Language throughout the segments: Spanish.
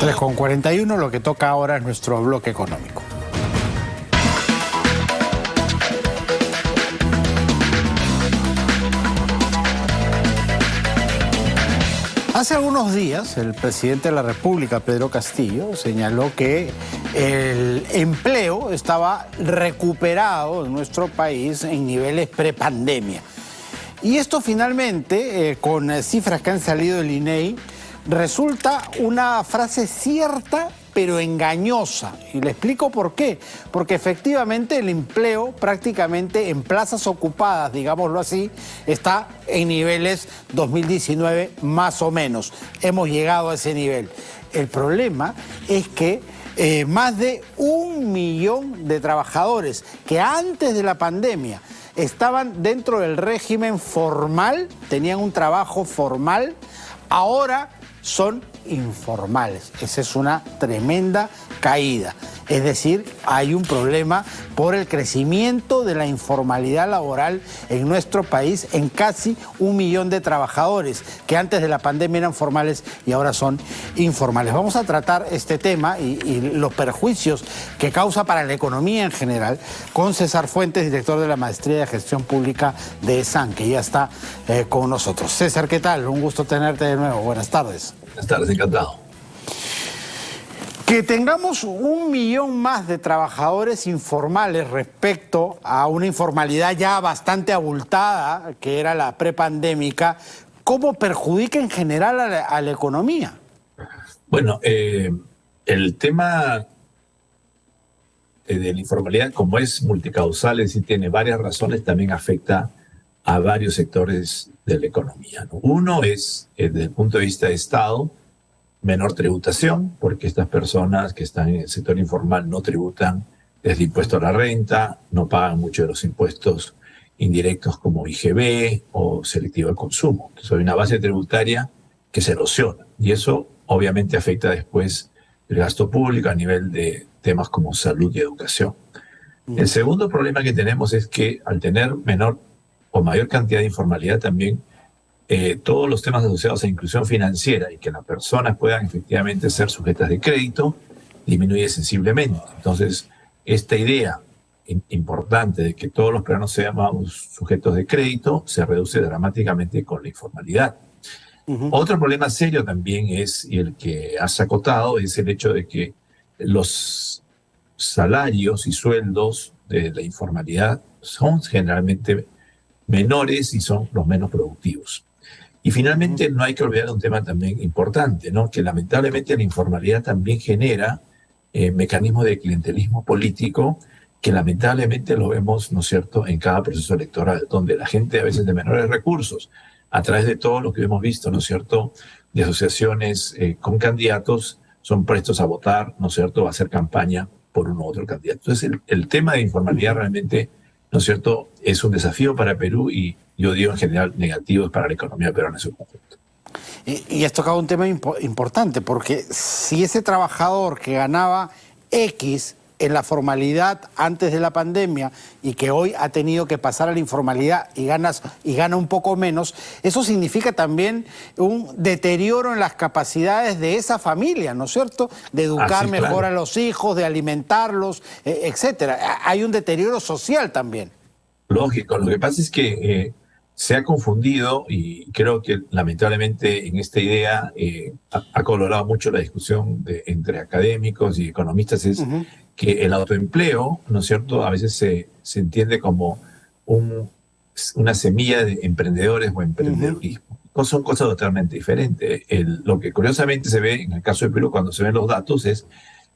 3:41, lo que toca ahora es nuestro bloque económico. Hace algunos días, el presidente de la República, Pedro Castillo, señaló que el empleo estaba recuperado en nuestro país en niveles prepandemia. Y esto finalmente, con cifras que han salido del INEI, resulta una frase cierta pero engañosa. Y le explico por qué. Porque efectivamente el empleo prácticamente en plazas ocupadas, digámoslo así, está en niveles 2019 más o menos. Hemos llegado a ese nivel. El problema es que más de 1 millón de trabajadores que antes de la pandemia estaban dentro del régimen formal, tenían un trabajo formal, ahora son informales. Esa es una tremenda caída. Es decir, hay un problema por el crecimiento de la informalidad laboral en nuestro país en casi 1 millón de trabajadores que antes de la pandemia eran formales y ahora son informales. Vamos a tratar este tema y los perjuicios que causa para la economía en general con César Fuentes, director de la Maestría de Gestión Pública de ESAN, que ya está con nosotros. César, ¿qué tal? Un gusto tenerte de nuevo. Buenas tardes. Buenas tardes, encantado. Que tengamos 1 millón más de trabajadores informales respecto a una informalidad ya bastante abultada, que era la prepandémica, ¿cómo perjudica en general a la economía? Bueno, el tema de la informalidad, como es multicausal, es decir, tiene varias razones, también afecta a varios sectores de la economía, ¿no? Uno es, desde el punto de vista de Estado, menor tributación, porque estas personas que están en el sector informal no tributan desde impuesto a la renta, no pagan mucho de los impuestos indirectos como IGB o selectivo al consumo. Entonces hay una base tributaria que se erosiona y eso obviamente afecta después el gasto público a nivel de temas como salud y educación. El segundo problema que tenemos es que al tener menor o mayor cantidad de informalidad también todos los temas asociados a inclusión financiera y que las personas puedan efectivamente ser sujetas de crédito disminuye sensiblemente. Entonces, esta idea importante de que todos los peruanos seamos sujetos de crédito se reduce dramáticamente con la informalidad. Otro problema serio también es, y el que has acotado, es el hecho de que los salarios y sueldos de la informalidad son generalmente menores y son los menos productivos. Y finalmente no hay que olvidar un tema también importante, ¿no? Que lamentablemente la informalidad también genera mecanismos de clientelismo político que lamentablemente lo vemos, ¿no es cierto?, en cada proceso electoral, donde la gente a veces de menores recursos, a través de todo lo que hemos visto, ¿no es cierto?, de asociaciones con candidatos, son prestos a votar, ¿no es cierto?, a hacer campaña por uno u otro candidato. Entonces el tema de informalidad realmente, ¿no es cierto?, es un desafío para Perú y yo digo en general negativos para la economía peruana en su conjunto. Y has tocado un tema importante, porque si ese trabajador que ganaba X en la formalidad antes de la pandemia y que hoy ha tenido que pasar a la informalidad y gana un poco menos, eso significa también un deterioro en las capacidades de esa familia, ¿no es cierto? De educar mejor a los hijos, de alimentarlos, etcétera. Hay un deterioro social también. Lógico, lo que pasa es que se ha confundido y creo que lamentablemente en esta idea ha colorado mucho la discusión entre académicos y economistas, es que el autoempleo, ¿no es cierto?, a veces se entiende como una semilla de emprendedores o emprendedurismo. Son cosas totalmente diferentes. Lo que curiosamente se ve en el caso de Perú cuando se ven los datos es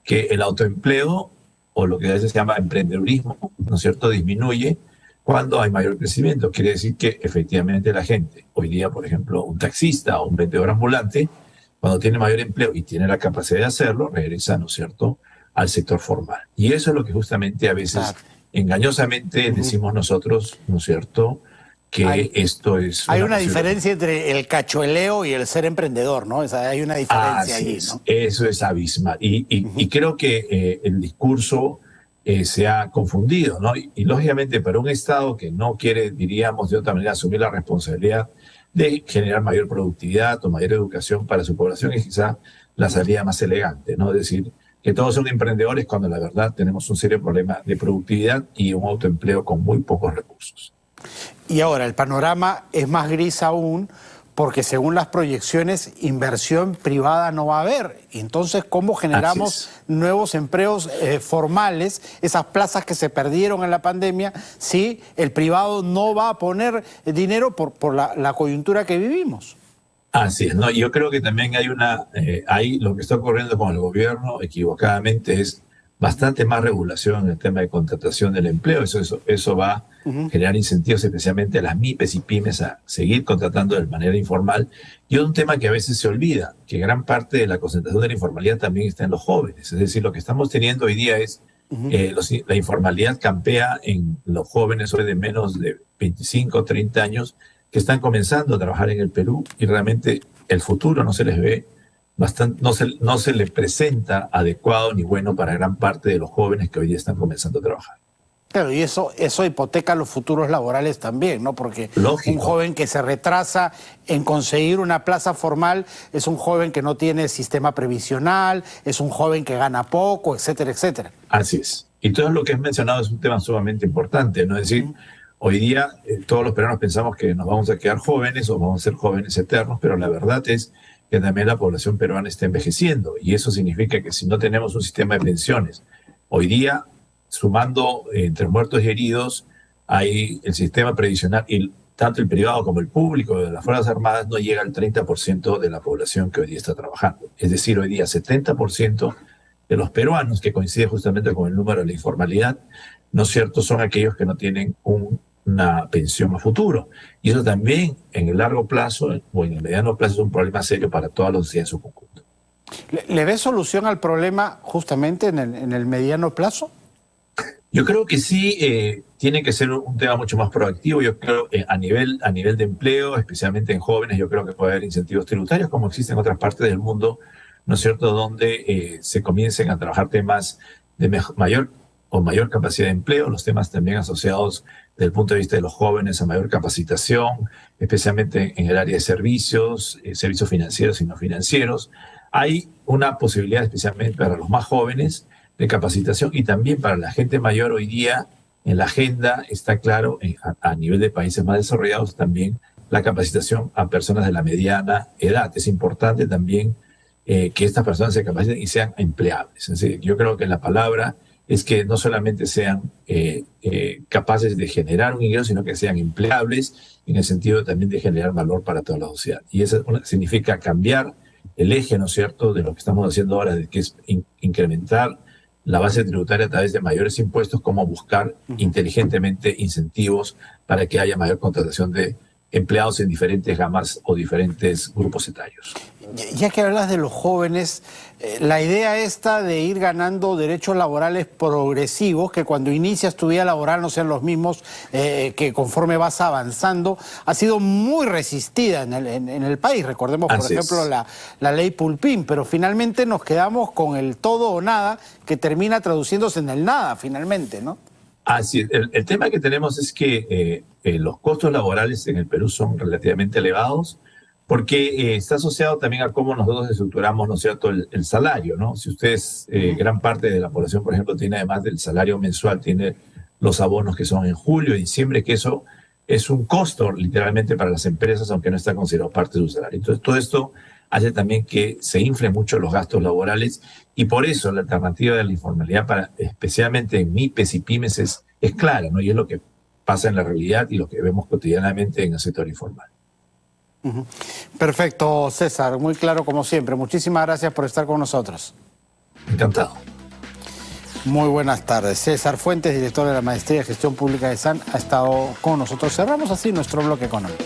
que el autoempleo, o lo que a veces se llama emprendedurismo, ¿no es cierto?, disminuye cuando hay mayor crecimiento. Quiere decir que efectivamente la gente, hoy día, por ejemplo, un taxista o un vendedor ambulante, cuando tiene mayor empleo y tiene la capacidad de hacerlo, regresa, ¿no es cierto?, al sector formal. Y eso es lo que justamente a veces engañosamente decimos nosotros, ¿no es cierto?, que esto es... Hay una diferencia entre el cachueleo y el ser emprendedor, ¿no? Hay una diferencia allí, ¿no? Eso es abismal. Y creo que el discurso se ha confundido, ¿no? Y lógicamente para un Estado que no quiere, diríamos de otra manera, asumir la responsabilidad de generar mayor productividad o mayor educación para su población, es quizá la salida más elegante, ¿no? Es decir, que todos son emprendedores cuando la verdad tenemos un serio problema de productividad y un autoempleo con muy pocos recursos. Y ahora el panorama es más gris aún, porque según las proyecciones, inversión privada no va a haber. Entonces, ¿cómo generamos nuevos empleos formales, esas plazas que se perdieron en la pandemia, si el privado no va a poner dinero por la coyuntura que vivimos? Así es, ¿no? Yo creo que también hay lo que está ocurriendo con el gobierno, equivocadamente, es bastante más regulación en el tema de contratación del empleo. Eso va a generar incentivos especialmente a las MIPES y pymes a seguir contratando de manera informal. Y un tema que a veces se olvida, que gran parte de la concentración de la informalidad también está en los jóvenes. Es decir, lo que estamos teniendo hoy día es la informalidad campea en los jóvenes hoy de menos de 25 o 30 años que están comenzando a trabajar en el Perú y realmente el futuro no se les ve no se le presenta adecuado ni bueno para gran parte de los jóvenes que hoy día están comenzando a trabajar. Claro, y eso hipoteca los futuros laborales también, ¿no? Porque un joven que se retrasa en conseguir una plaza formal es un joven que no tiene sistema previsional, es un joven que gana poco, etcétera, etcétera. Así es. Y todo lo que has mencionado es un tema sumamente importante, ¿no? Es decir, hoy día todos los peruanos pensamos que nos vamos a quedar jóvenes o vamos a ser jóvenes eternos, pero la verdad es que también la población peruana está envejeciendo y eso significa que si no tenemos un sistema de pensiones, hoy día, sumando entre muertos y heridos, hay el sistema previsional y tanto el privado como el público de las Fuerzas Armadas no llega al 30% de la población que hoy día está trabajando. Es decir, hoy día 70% de los peruanos, que coincide justamente con el número de la informalidad, ¿no es cierto?, son aquellos que no tienen una pensión a futuro. Y eso también en el largo plazo o en el mediano plazo es un problema serio para toda la sociedad en su conjunto. ¿Le ves solución al problema justamente en el mediano plazo? Yo creo que sí, tiene que ser un tema mucho más proactivo. Yo creo a nivel de empleo, especialmente en jóvenes, yo creo que puede haber incentivos tributarios como existen en otras partes del mundo, ¿no es cierto?, donde se comiencen a trabajar temas de mayor capacidad de empleo, los temas también asociados desde el punto de vista de los jóvenes a mayor capacitación, especialmente en el área de servicios financieros y no financieros. Hay una posibilidad especialmente para los más jóvenes de capacitación y también para la gente mayor hoy día en la agenda está claro a nivel de países más desarrollados también la capacitación a personas de la mediana edad. Es importante también que estas personas se capaciten y sean empleables. Es decir, yo creo que la palabra es que no solamente sean capaces de generar un ingreso, sino que sean empleables en el sentido también de generar valor para toda la sociedad. Y eso significa cambiar el eje, ¿no es cierto?, de lo que estamos haciendo ahora, de que es incrementar la base tributaria a través de mayores impuestos, como buscar inteligentemente incentivos para que haya mayor contratación de empleados en diferentes gamas o diferentes grupos etarios. Ya que hablas de los jóvenes, la idea esta de ir ganando derechos laborales progresivos, que cuando inicias tu vida laboral no sean los mismos que conforme vas avanzando, ha sido muy resistida en el país. Recordemos, por ejemplo, la ley Pulpín, pero finalmente nos quedamos con el todo o nada, que termina traduciéndose en el nada, finalmente, ¿no? Así es. El tema que tenemos es que los costos laborales en el Perú son relativamente elevados, porque está asociado también a cómo nosotros estructuramos, ¿no es cierto?, el salario, ¿no? Si ustedes, gran parte de la población, por ejemplo, tiene además del salario mensual, tiene los abonos que son en julio y diciembre, que eso es un costo literalmente para las empresas, aunque no está considerado parte de su salario. Entonces, todo esto hace también que se inflen mucho los gastos laborales y por eso la alternativa de la informalidad, especialmente en MIPES y pymes, es clara, ¿no? Y es lo que pasa en la realidad y lo que vemos cotidianamente en el sector informal. Perfecto, César, muy claro como siempre. Muchísimas gracias por estar con nosotros. Encantado. Muy buenas tardes. César Fuentes, director de la Maestría de Gestión Pública de SAN, ha estado con nosotros. Cerramos así nuestro bloque económico.